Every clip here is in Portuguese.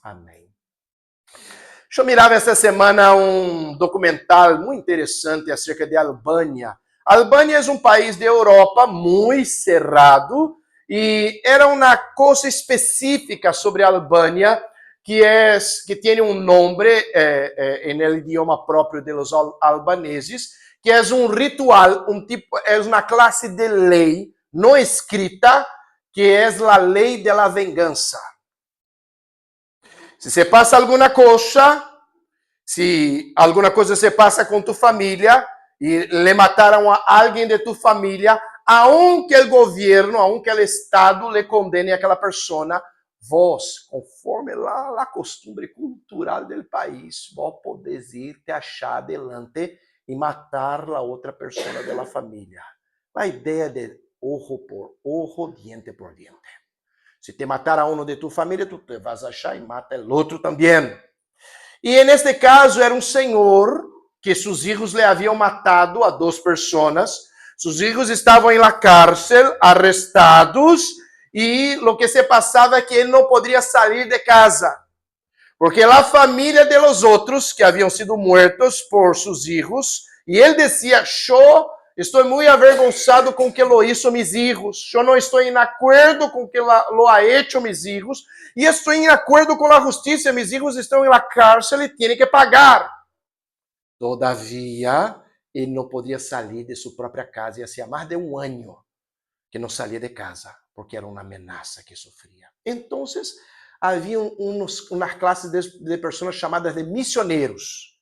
Amém. Eu mirava essa semana um documental muito interessante acerca de Albânia. Albânia é um país da Europa muito cerrado e era uma coisa específica sobre a Albânia que tem um nome no idioma próprio dos albaneses, que é um ritual, é uma classe de lei não escrita, que é a lei da vingança. Se você passa alguma coisa, se alguma coisa se passa com tu família e le mataram a alguém de tu família, aunque o governo, aunque o Estado le condene aquela pessoa, vos, conforme a costumbre cultural do país, vos podes ir te achar adelante e matar a outra pessoa da família. A ideia de ojo por ojo, diente por diente. Se te matar a uno de tu família, tu te vas a achar e mata o outro também. E neste caso era um senhor que seus filhos lhe haviam matado a duas pessoas. Seus filhos estavam em la cárcel, arrestados, e o que se passava é que ele não poderia sair de casa. Porque a família de los outros, que haviam sido mortos por seus filhos, e ele dizia, estou muito avergonçado com o que lo hizo mis hijos. Eu não estou em acordo com o que lo ha hecho mis hijos. E estou em acordo com a justiça. Mis hijos estão em la cárcel e têm que pagar. Todavia, ele não podia sair de sua própria casa. E hacía mais de um ano que não saía de casa, porque era uma ameaça que sofria. Então, havia umas classes de pessoas chamadas de missioneiros.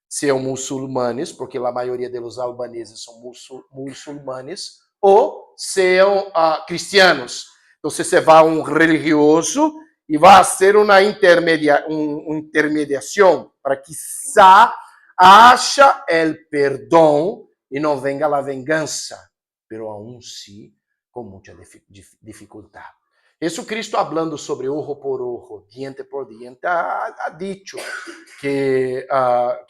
São muçulmanes, porque a maioria dos albaneses são muçulmanes, ou são cristianos. Então, você vai a um religioso e vai fazer uma intermediação para que haja o perdão e não venga a vingança, pero aún sí com muita dificuldade. Jesucristo, hablando sobre ojo por ojo, diente por diente, ha dicho que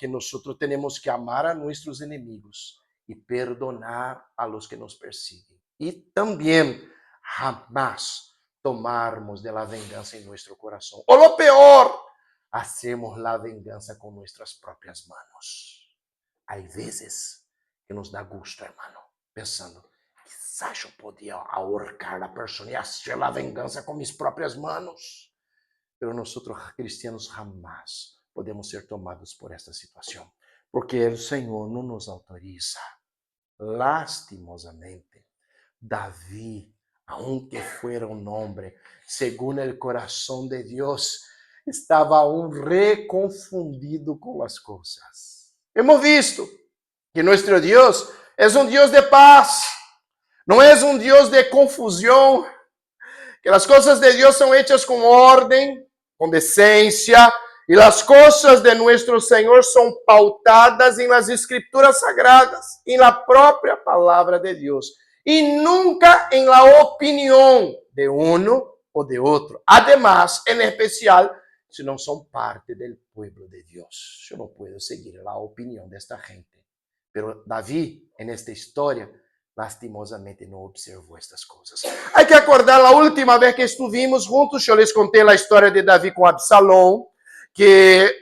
nosotros tenemos que amar a nuestros enemigos y perdonar a los que nos persiguen. Y también jamás tomarmos de la venganza en nuestro corazón. O lo peor, hacemos la venganza con nuestras propias manos. Hay veces que nos da gusto, hermano, pensando, quizás eu podia ahorcar a pessoa e hacer a vingança com minhas próprias mãos. Pero nós, cristianos, jamais podemos ser tomados por esta situação, porque o Senhor não nos autoriza. Lastimosamente, Davi, aunque fuera um homem, segundo o coração de Deus, estava aún reconfundido com as coisas. Hemos visto que nosso Deus é um Deus de paz. Não é um Deus de confusão, que as coisas de Deus são hechas com ordem, com decência, e as coisas de nosso Senhor são pautadas em las escrituras sagradas, em la própria palavra de Deus, e nunca em la opinião de uno ou de outro. Además, em especial, se não são parte do povo de Deus. Eu não posso seguir a opinião desta gente. Pero Davi, nesta história, lastimosamente não observou estas coisas. Há que acordar a última vez que estivemos juntos, eu les contei a história de Davi com Absalão, que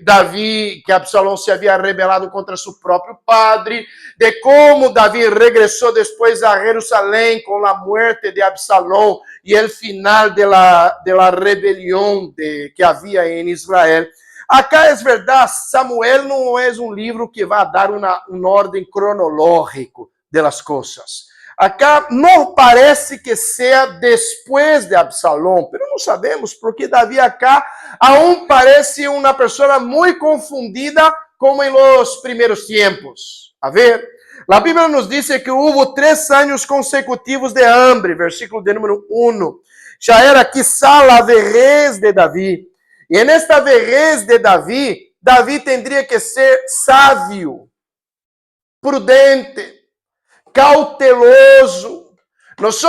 Absalão se havia rebelado contra seu próprio padre, de como Davi regressou depois a Jerusalém com a morte de Absalão e o final de la rebelião que havia em Israel. Acá é verdade, Samuel não é um livro que vai dar uma ordem cronológica de las coisas. Acá não parece que seja depois de Absalão, mas não sabemos, porque Davi acá aún parece uma pessoa muito confundida, como em los primeiros tempos. A ver, a Bíblia nos diz que houve 3 anos consecutivos de hambre, versículo de número 1. Já era quizá a vejez de Davi. E nesta vejez de Davi, Davi tendria que ser sábio, prudente, cauteloso. Nós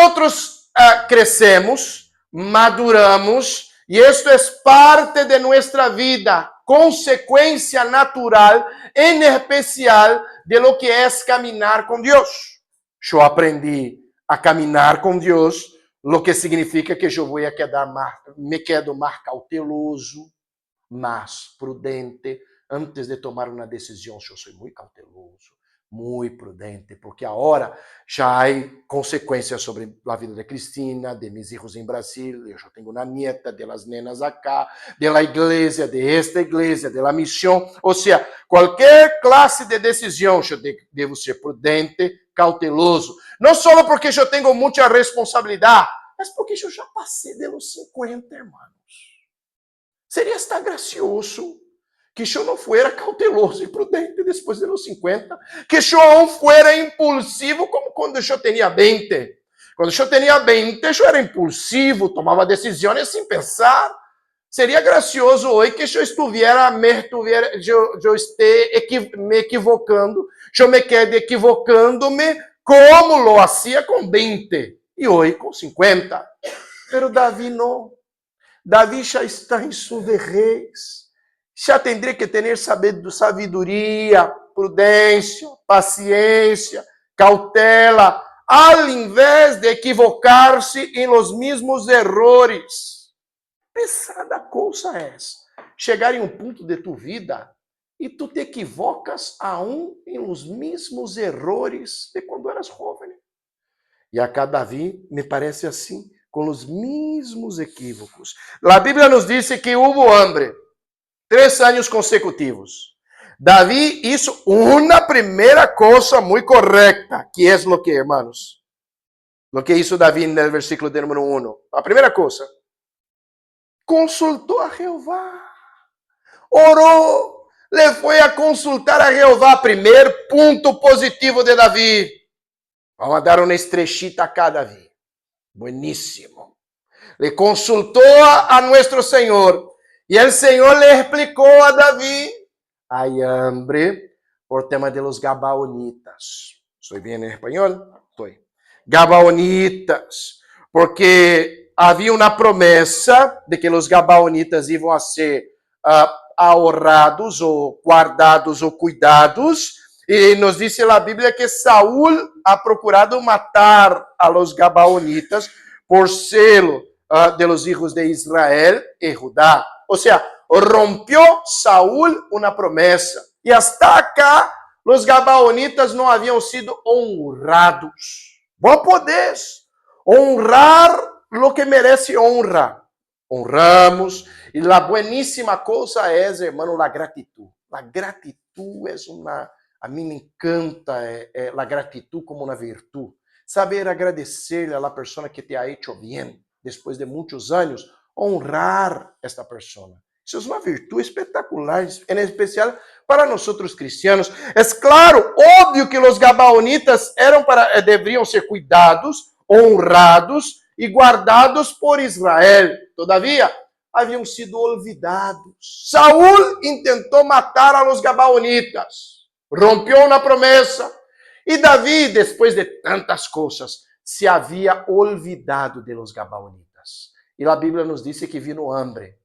crescemos, maduramos, e isto é parte de nossa vida, consequência natural, em especial, de lo que é caminhar com Deus. Eu aprendi a caminhar com Deus, lo que significa que eu me quedo mais cauteloso, mais prudente antes de tomar uma decisão. Eu sou muito cauteloso, muito prudente, porque agora já há consequências sobre a vida de Cristina, de meus filhos em Brasil. Eu já tenho uma nieta, de las nenas acá, de la igreja, de esta igreja, de la missão. Ou seja, qualquer classe de decisão, eu devo ser prudente, cauteloso. Não só porque eu tenho muita responsabilidade, mas porque eu já passei de los 50, irmãos. Seria estar gracioso que eu não fuera cauteloso e prudente depois de los 50, que eu não fuera impulsivo como quando eu tinha 20. Quando eu tinha 20, eu era impulsivo, tomava decisões sem pensar. Seria gracioso hoje que eu esteja me equivocando, eu me quede equivocando-me como lo hacía com 20 e hoje com 50. Pero Davi não. Davi já está em sua vejez. Já teria que ter sabedoria, prudência, paciência, cautela, ao invés de equivocar-se em los mesmos errores. Pesada coisa é chegar em um ponto de tu vida e tu te equivocas aún em los mesmos errores de quando eras jovem. E acá Davi me parece assim, com os mesmos equívocos. A Bíblia nos diz que houve hambre 3 anos consecutivos. Davi hizo uma primeira coisa muito correta, que é o que, hermanos? O que hizo Davi no versículo de número 1. A primeira coisa, consultou a Jeová. Orou, le foi a consultar a Jeová. Primeiro ponto positivo de Davi. Vamos dar uma estrechita acá, Davi. Bueníssimo. Le consultou a nuestro Senhor. E o Senhor le explicou a Davi: hay hambre por tema de los Gabaonitas. ¿Estoy bien en español? Estoy. Gabaonitas. Porque havia uma promessa de que os Gabaonitas iam a ser ahorrados, ou guardados, ou cuidados. E nos diz a Bíblia que Saúl ha procurado matar a los Gabaonitas por selo de los hijos de Israel e Judá. Ou seja, rompió Saúl uma promessa. E hasta acá, os Gabaonitas não haviam sido honrados. Vos podés honrar lo que merece honra. Honramos. E a bueníssima coisa é, hermano, a gratitud. A gratitud é uma... A mim me encanta a gratitud como uma virtude. Saber agradecer a pessoa que te ha hecho bien depois de muitos anos, honrar esta pessoa. Isso é uma virtude espetacular, em especial para nós cristianos. É claro, óbvio que os Gabaonitas deveriam ser cuidados, honrados e guardados por Israel. Todavia, haviam sido olvidados. Saúl intentou matar a los Gabaonitas. Rompeu uma promessa. E Davi, depois de tantas coisas, se havia olvidado de los Gabaonitas. E a Bíblia nos diz que vino hambre.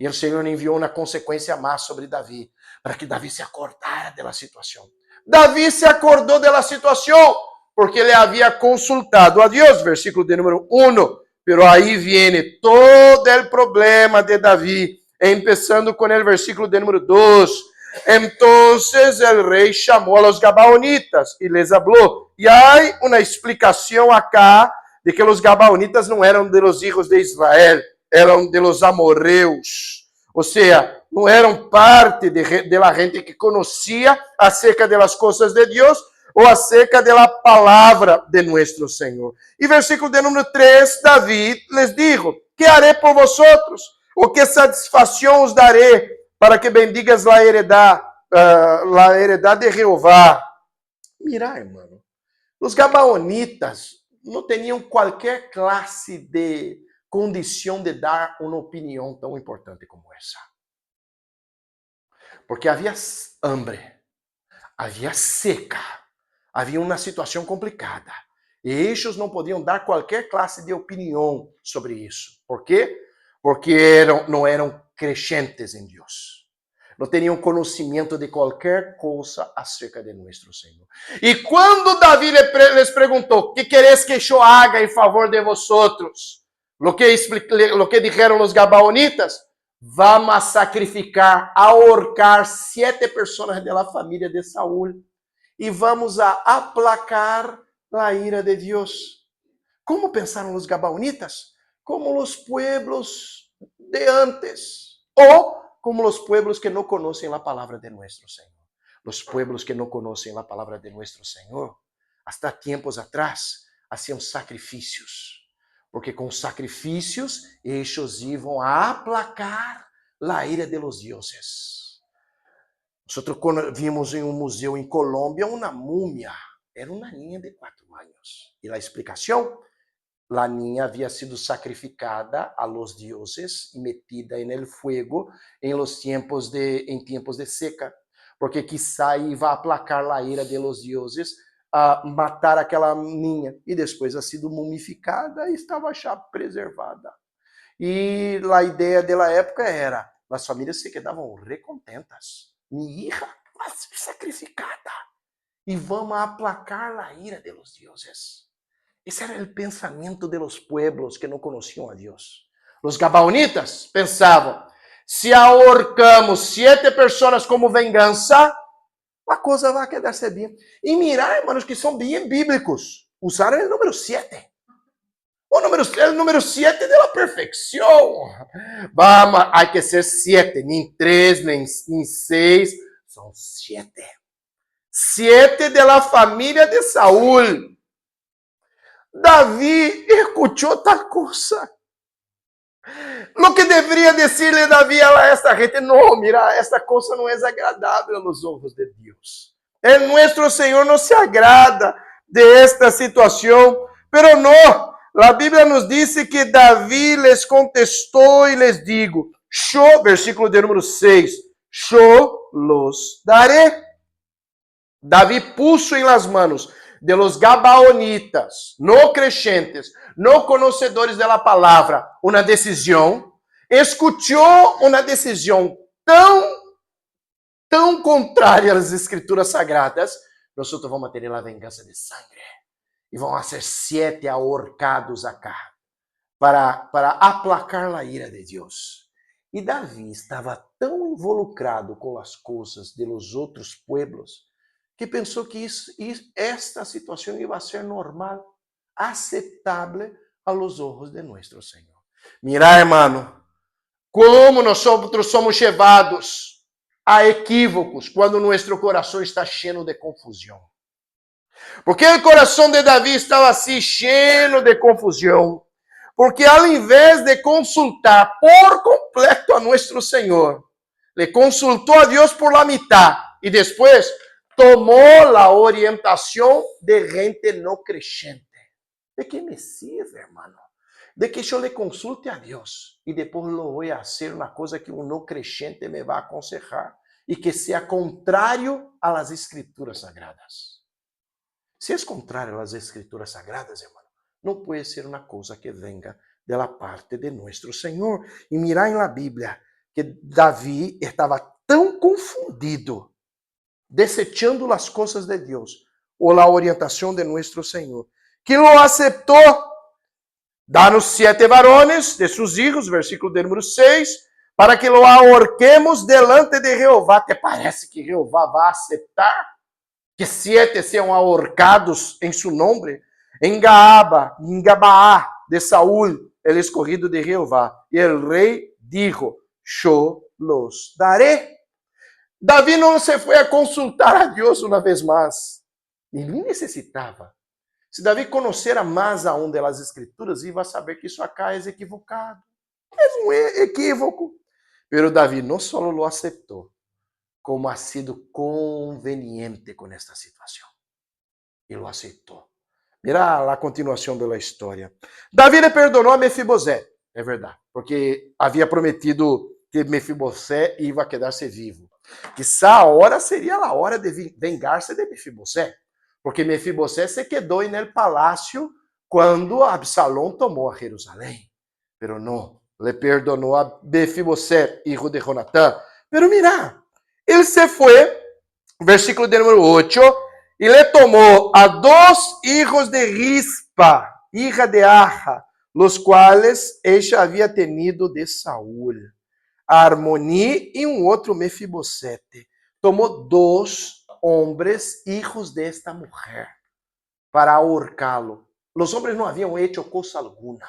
E o Senhor enviou uma consequência mais sobre Davi, para que Davi se acordara da situação. Davi se acordou da situação, porque ele havia consultado a Deus, versículo de número 1. Pero aí viene todo o problema de Davi, começando com o versículo de número 2. Entonces el rei chamou a los Gabaonitas e les habló. E há uma explicação acá de que os Gabaonitas não eram de los hijos de Israel, eram de los amorreus. Ou seja, não eram parte de la gente que conhecia acerca de las coisas de Deus ou acerca de la palavra de nuestro Senhor. E versículo de número 3, David les dijo: que haré por vosotros? O que satisfação os daré para que bendigas la heredad de Jeová? Mira, hermano, os Gabaonitas não tinham qualquer classe de condição de dar uma opinião tão importante como essa. Porque havia hambre, havia seca, havia uma situação complicada. E eles não podiam dar qualquer classe de opinião sobre isso. Por quê? Porque não eram crentes em Deus. Não tinham conhecimento de qualquer coisa acerca de nosso Senhor. E quando Davi les perguntou: que queres que eu haga em favor de vosotros? Lo que dijeron os Gabaonitas: vamos a sacrificar, ahorcar 7 pessoas da família de Saúl e vamos a aplacar a ira de Deus. Como pensaram os gabaonitas? Como os pueblos de antes, ou como os pueblos que não conhecem a palavra de nosso Senhor. Os pueblos que não conhecem a palavra de nosso Senhor, hasta tempos atrás, haciam sacrifícios, porque com sacrifícios eles iam a aplacar a ira de los dioses. Nós vimos em um museu em Colômbia uma múmia, era uma niña de 4 anos, e a explicação: la niña havia sido sacrificada a los dioses e metida en el fuego en tempos de seca, porque quizá iba a aplacar a ira de los dioses a matar aquela niña, e depois ha sido mumificada e estava já preservada. E a ideia da época era, as famílias se quedavam recontentas. Minha hija vai ser sacrificada e vamos aplacar a ira de los dioses. Esse era o pensamento de los pueblos que não conheciam a Deus. Os gabaonitas pensavam, se ahorcamos 7 pessoas como vingança, a coisa vai quedar-se bem. E mirar, hermanos, que são bem bíblicos. Usaram o número 7. O número 7 de la perfeição. Vamos, há que ser 7, nem 3, nem 6, são 7. 7 de la família de Saúl. Davi escuchou tal coisa. Lo que deveria dizer-lhe Davi a esta gente, não, mira, esta coisa não é agradável aos olhos de Deus. El nuestro Senhor não se agrada de esta situação, pero não. A Bíblia nos diz que Davi les contestou e les digo, yo, versículo de número 6, yo los daré. Davi puso em las manos de los gabaonitas, no creyentes, no conhecedores da palavra, uma decisão, escutou uma decisão tão contrária às escrituras sagradas, nós vamos ter a vingança de sangue. E vão ser 7 ahorcados acá, para aplacar a ira de Deus. E Davi estava tão involucrado com as coisas de los outros pueblos, que pensou que esta situação ia ser normal, aceitável a los ojos de nuestro Senhor. Mira, hermano, como nós somos levados a equívocos quando nosso coração está cheio de confusão. Porque o coração de Davi estava assim, cheio de confusão. Porque ao invés de consultar por completo a nosso Senhor, le consultou a Deus por la mitad e depois tomou a orientação de gente não creyente. ¿De qué me sirve, hermano? De que eu le consulte a Deus e depois lo voy a hacer uma coisa que um não creyente me va a aconsejar e que seja contrário a las escrituras sagradas. Se é contrário às escrituras sagradas, hermano, não pode ser uma coisa que venga da parte de nosso Senhor. E mirar na Bíblia que Davi estava tão confundido, desechando as coisas de Deus ou a orientação de nosso Senhor, que lo aceptou. Dá-nos 7 varones de seus filhos, versículo de número 6, para que lo ahorquemos delante de Jeová. ¿Te parece que Jeová vai aceitar que 7 sejam ahorcados em seu nome? Em Gabaá de Saúl, el escorrido de Jeová. E el rei dijo, yo los daré. Davi não se foi a consultar a Deus uma vez mais. Ele necessitava. Se Davi conhecera mais aún das escrituras, ia saber que isso acá é equivocado. É um equívoco. Pero Davi não só lo aceitou, como ha sido conveniente com esta situação. E lo aceitou. Mira a continuação da história. Davi le perdonou a Mefibosé. É verdade. Porque havia prometido que Mefibosé ia quedar-se vivo. Quizá a hora seria a hora de vengar-se de Mefibosé. Porque Mefibosé se quedou no palácio quando Absalão tomou a Jerusalém. Pero não, le perdonou a Mefibosé, hijo de Jonatán. Pero mira, ele se foi, versículo de número 8, e le tomou a 2 hijos de Rispa, hija de Aja, los cuales ella havia tenido de Saúl. Armoni e um outro Mefibosete. Tomou 2 homens, hijos de esta mujer, para ahorcá-lo. Los hombres não haviam hecho cosa alguna.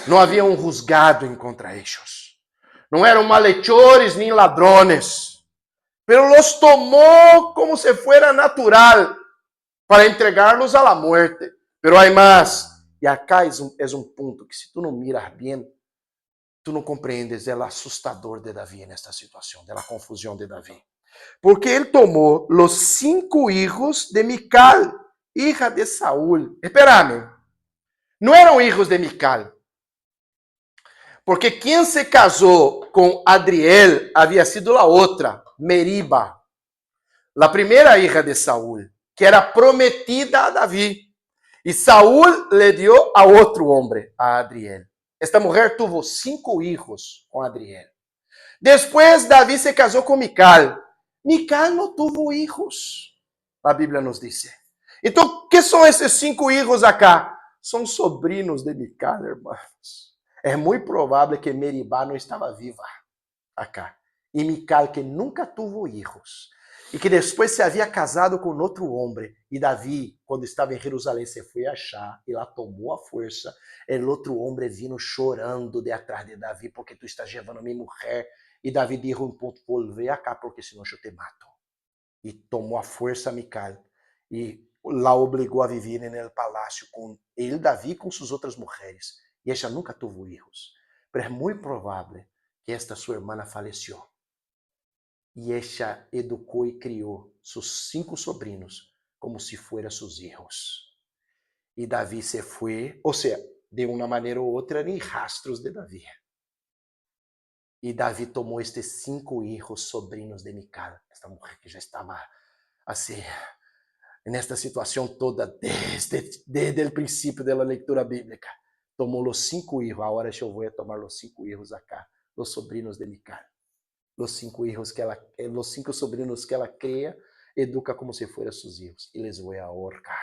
Não haviam juzgado em contra ellos. Não eram malhechores nem ladrones. Pero los tomou como se fuera natural para entregarlos a la muerte. Pero hay más. E acá é um ponto que se tu não miras bem, tu não compreendes o assustador de Davi nesta situação, da confusão de Davi. Porque ele tomou os 5 hijos de Mical, hija de Saúl. Espérame, não eram hijos de Mical. Porque quem se casou com Adriel havia sido a outra, Meriba, a primeira hija de Saúl, que era prometida a Davi. E Saúl le dio a outro homem, a Adriel. Esta mulher tuvo 5 hijos com Adriel. Depois Davi se casou com Mical. Mical não tuvo hijos, a Bíblia nos diz. Então, o que são esses 5 hijos acá? São sobrinos de Mical, irmãos. É muito provável que Meribá não estava viva acá. E Mical, que nunca tuvo hijos, e que depois se havia casado com outro homem. E Davi, quando estava em Jerusalém, se foi achar e lá tomou a força. O outro homem vindo chorando de atrás de Davi, porque tu estás levando minha mulher. E Davi disse um ponto: volve acá, porque senão eu te mato. E tomou a força a Mical e la obrigou a viver no palácio com ele, Davi, com suas outras mulheres. E ela nunca tuvo hijos. Mas é muito provável que esta sua irmã faleceu. E ella educou e criou seus 5 sobrinos como se fueran seus hijos. E Davi se foi, ou seja, de uma maneira ou outra, eram rastros de Davi. E Davi tomou estes 5 hijos sobrinos de Mical, esta mulher que já estava assim, nesta situação toda, desde o princípio da leitura bíblica. Tomou os 5 hijos, agora eu vou tomar os 5 hijos acá, os sobrinos de Mical. Los 5 hijos que los 5 sobrinos que ela cria, educa como se fueran sus hijos y les voy a ahorcar.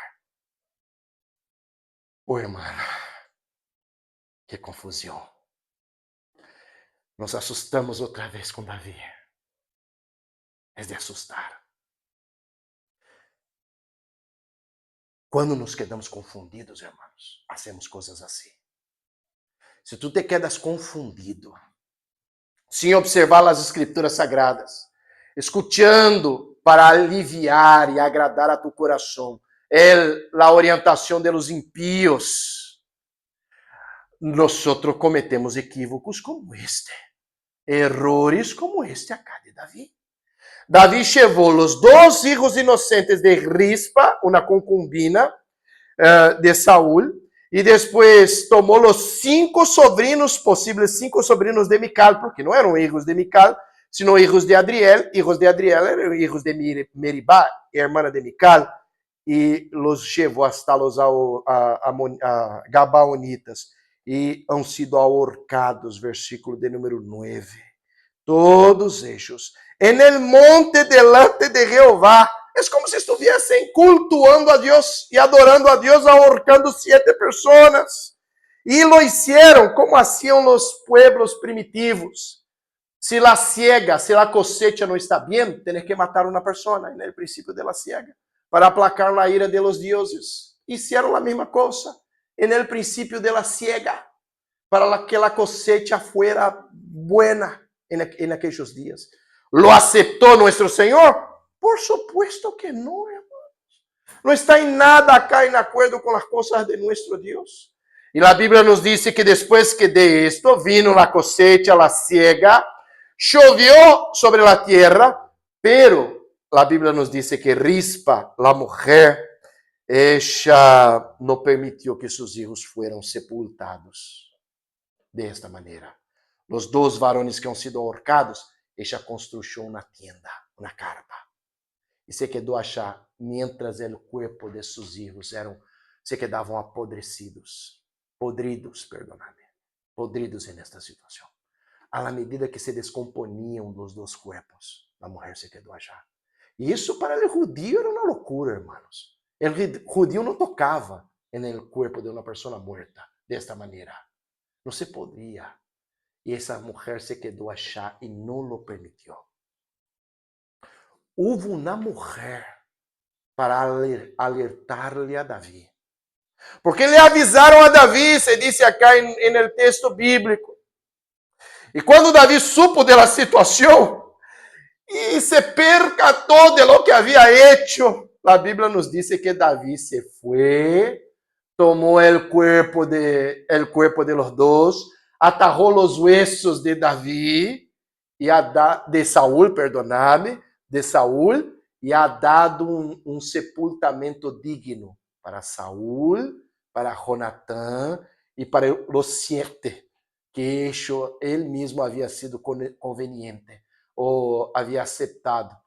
Oh, hermano, que confusão. Nos assustamos outra vez com Davi. É de assustar. Quando nos quedamos confundidos, hermanos, hacemos coisas assim. Se tu te quedas confundido, sem observar as escrituras sagradas, escutando para aliviar e agradar a tu coração, a orientação de los impíos, nosotros cometemos equívocos como este, errores como este acá de Davi. Davi levou os 2 hijos inocentes de Rispa, uma concubina de Saúl, e depois tomou os 5 sobrinos, possíveis 5 sobrinos de Mical, porque não eram hijos de Mical, sino hijos de Adriel. Hijos de Adriel eram hijos de Meribá, irmã de Mical, e los levou hasta los a Gabaonitas, e han sido ahorcados, versículo de número 9. Todos ellos, en el monte delante de Jehová. É como se estivessem cultuando a Deus e adorando a Deus, ahorcando 7 pessoas. E lo hicieron como hacían los pueblos primitivos. Se la siega, se la cosecha não está bem, tienes que matar uma pessoa, no princípio de la siega, para aplacar la ira de los dioses. Hicieron la mesma coisa, no princípio de la siega, para que la cosecha fuera buena en aquellos días. ¿Lo aceptó nuestro Señor? Por supuesto que no, hermanos. No está en nada acá en acuerdo con las cosas de nuestro Dios. Y la Biblia nos dice que después que de esto vino la cosecha, la siega, llovió sobre la tierra, pero la Biblia nos dice que Rispa, la mujer, ella no permitió que sus hijos fueran sepultados de esta manera. Los 2 varones que han sido ahorcados, ella construyó una tienda, una carpa. E se quedou achar, mientras o corpo de seus hijos se quedavam apodrecidos, podridos nesta situação. À medida que se descomponiam os 2 corpos, a mulher se quedou achar. E isso para o judío era uma loucura, hermanos. O judío não tocava no corpo de uma pessoa morta desta maneira. Não se podia. y esa mujer se quedó allá y no lo permitió. Hubo una mujer para alertarle a David. Porque le avisaron a David, se dice acá en el texto bíblico. Y cuando David supo de la situación y se percató de lo que había hecho, la Biblia nos dice que David se fue, tomó el cuerpo de los dos, atajó los huesos de David y de Saúl, perdonadme, de Saúl, y ha dado un sepultamento digno para Saúl, para Jonatán y para los 7 que él mismo había sido conveniente ou havia aceptado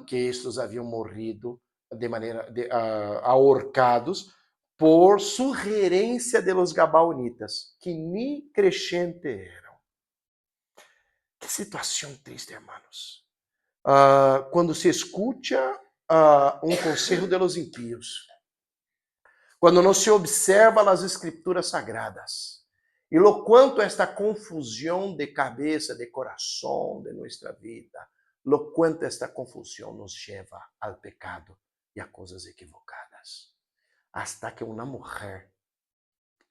que estes haviam morrido de maneira ahorcados por sugerência de los gabaonitas, que nem creyente eram. Que situação triste, hermanos. Quando se escuta um conselho de los impíos, quando não se observa as escrituras sagradas, e lo quanto esta confusão de cabeça, de coração de nossa vida, lo quanto esta confusão nos leva ao pecado e a coisas equivocadas. Hasta que uma mulher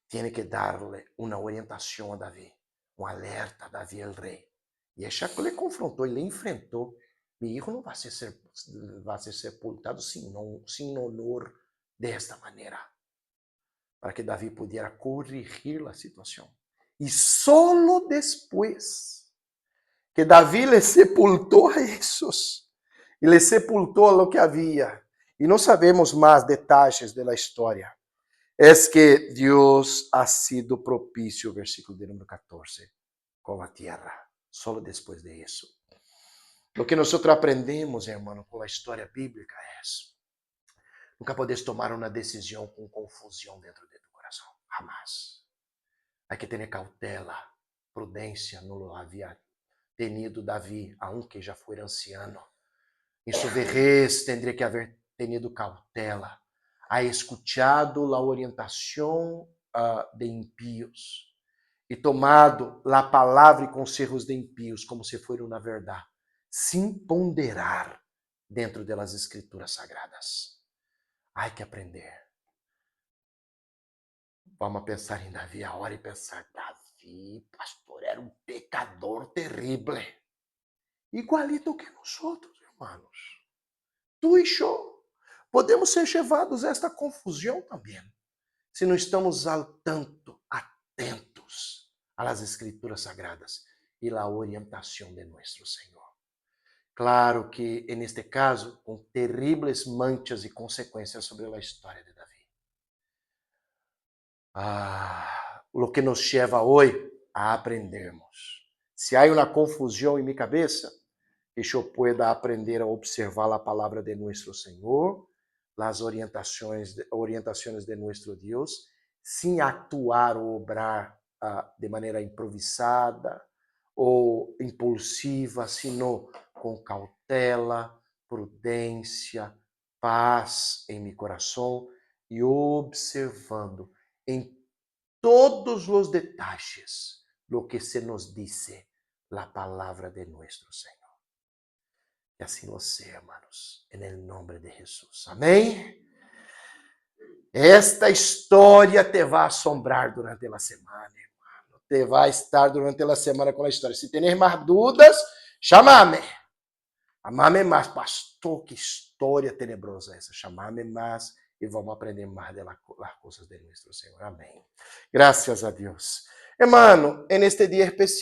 tem que darle uma orientação a Davi, um alerta a Davi, el rei. E ella le confrontou, ele enfrentou. Mi hijo não vai ser sepultado sem honor desta maneira. Para que Davi pudiera corrigir la situación. Y solo después que Davi le sepultó a esos, y le sepultó lo que había, y no sabemos más detalles de la historia, es que Dios ha sido propicio, versículo de número 14, con la tierra, solo después de eso. Lo que nosotros aprendemos, hermano, con la historia bíblica es, nunca puedes tomar una decisión con confusión dentro de tu corazón. Jamás. Hay que tener cautela, prudencia, no lo había tenido Davi, aunque ya fuera anciano. En su vejez tendría que haber tenido cautela. Ha escuchado la orientación de impíos y tomado la palabra y consejos de impíos como si fuera una verdad, sin ponderar dentro de las escrituras sagradas. Hay que aprender. Vamos a pensar em Davi agora e pensar, Davi, pastor, era um pecador terrível. Igualito que nós outros, irmãos. Tu e eu podemos ser levados a esta confusão também, se não estamos al tanto, atentos às escrituras sagradas e à orientação de nosso Senhor. Claro que, neste caso, com terríveis manchas e consequências sobre a história de Davi. Lo que nos lleva hoy a aprendermos. Si hay una confusión en mi cabeza, que yo pueda aprender a observar la palabra de nuestro Señor, las orientaciones de nuestro Dios, sin actuar o obrar de manera improvisada ou impulsiva, sino com cautela, prudência, paz em meu coração e observando em todos os detalles lo que se nos dice la palabra de nuestro Señor. Que assim lo sea, hermanos, en el nombre de Jesús. Amém? Esta história te vai assombrar durante a semana, hermano. Te vai estar durante a semana com a história. Se tener mais dúvidas, chamame. Amame mais, pastor, que história tenebrosa essa. Chamame mais e vamos aprender mais das coisas de nosso Senhor. Amém. Graças a Deus. Hermano, en este dia especial,